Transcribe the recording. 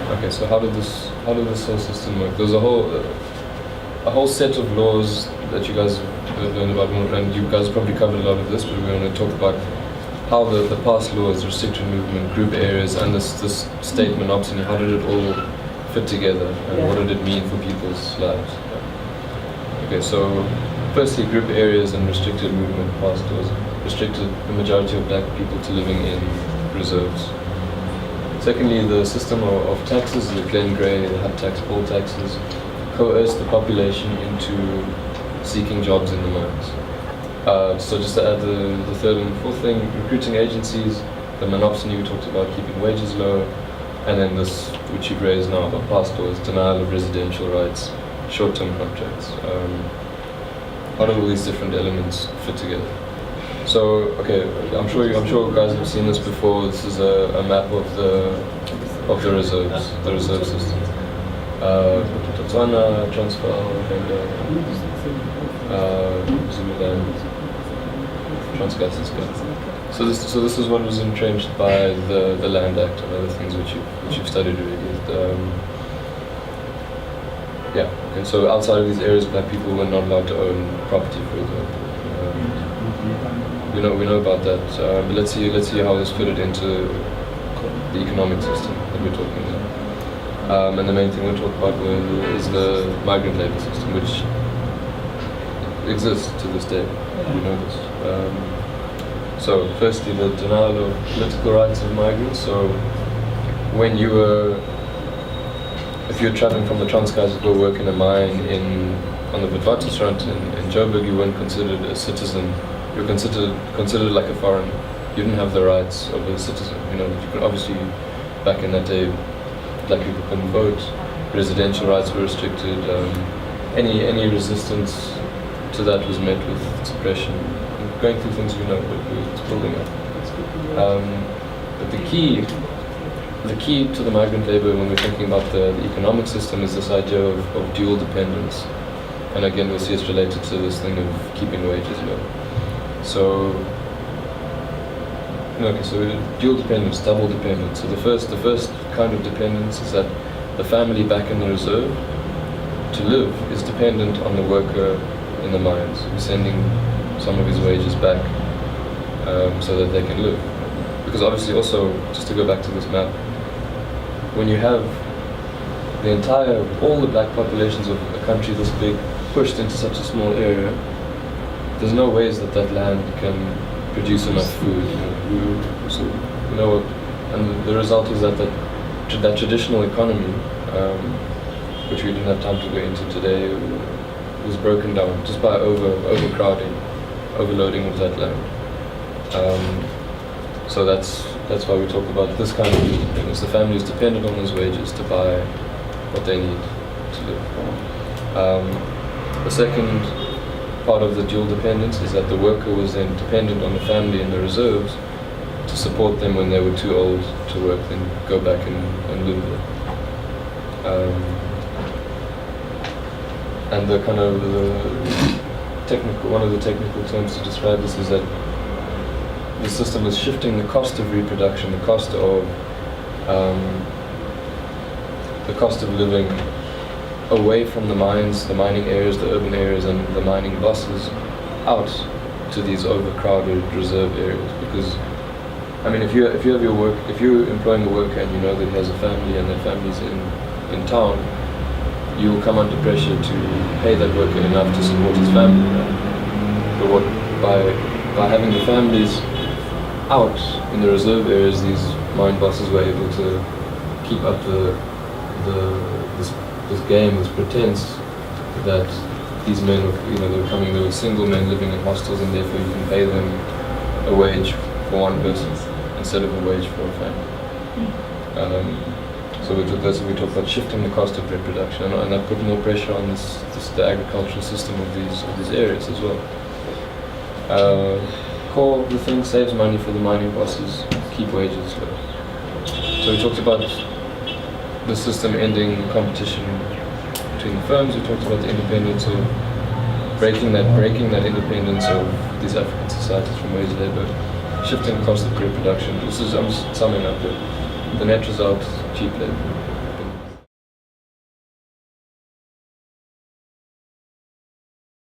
Okay, so how did this whole system work? There's a whole set of laws that you guys have learned about, and you guys probably covered a lot of this, but we're going to talk about how the past laws, restricted movement, group areas, and this state monopsony, how did it all fit together, and what did it mean for people's lives? Okay, so firstly, group areas and restricted movement past laws restricted the majority of black people to living in reserves. Secondly, the system of taxes, the Glenn Gray, the hut tax, poll taxes, coerced the population into seeking jobs in the mines. So just to add the third and fourth thing, recruiting agencies, the monopsony we talked about, keeping wages low, and then this, which you've raised now about past laws, denial of residential rights, short-term contracts. How do all these different elements fit together? So, okay, I'm sure you guys have seen this before. This is a map of the reserves, the reserve system. Botswana, Transvaal, Zululand, Transkei. So this is what was entrenched by the Land Act and other things which you've studied already. Okay. So outside of these areas, black people were not allowed to own property, for example. We know about that. But let's see how this fitted into the economic system that we're talking about. And the main thing we'll talk about is the migrant labor system, which exists to this day. We know this. So firstly, the denial of political rights of migrants. So when if you're traveling from the Transkei to go work in a mine on the Witwatersrand in Joburg, you weren't considered a citizen. You were considered like a foreigner. You didn't have the rights of a citizen. You could obviously, back in that day, black people couldn't vote. Residential rights were restricted. Any resistance to that was met with suppression. Going through things but it's building up. But the key to the migrant labor when we're thinking about the economic system is this idea of dual dependence. And again, we'll see it's related to this thing of keeping wages low. So dual dependence, double dependence. So the first kind of dependence is that the family back in the reserve, to live, is dependent on the worker in the mines, who's sending some of his wages back so that they can live. Because obviously also, just to go back to this map, when you have all the black populations of a country this big pushed into such a small area, there's no ways that land can produce enough food. And the result was that traditional economy, which we didn't have time to go into today, was broken down just by overcrowding, overloading of that land. So that's why we talk about this kind of independence. The family is dependent on those wages to buy what they need to live. The second part of the dual dependence is that the worker was then dependent on the family in the reserves to support them when they were too old to work, then go back and live there. And the kind of one of the technical terms to describe this is that the system is shifting the cost of reproduction, the cost of living away from the mines, the mining areas, the urban areas, and the mining bosses out to these overcrowded reserve areas. Because, if you have your work, if you're employing a worker and you know that he has a family and that family's in town, you will come under pressure to pay that worker enough to support his family. But by having the families out in the reserve areas, these mine bosses were able to keep up this game, this pretense that these men were there were single men living in hostels, and therefore you can pay them a wage for one person instead of a wage for a family. So that's what we talk about, shifting the cost of reproduction, and that put more pressure on the agricultural system of these areas as well. Core of the thing, saves money for the mining bosses, keep wages low. So we talked about the system ending competition between the firms. We talked about the independence of breaking that independence of these African societies from wage labor, shifting the cost of reproduction. I'm just summing up the net result, cheap labor.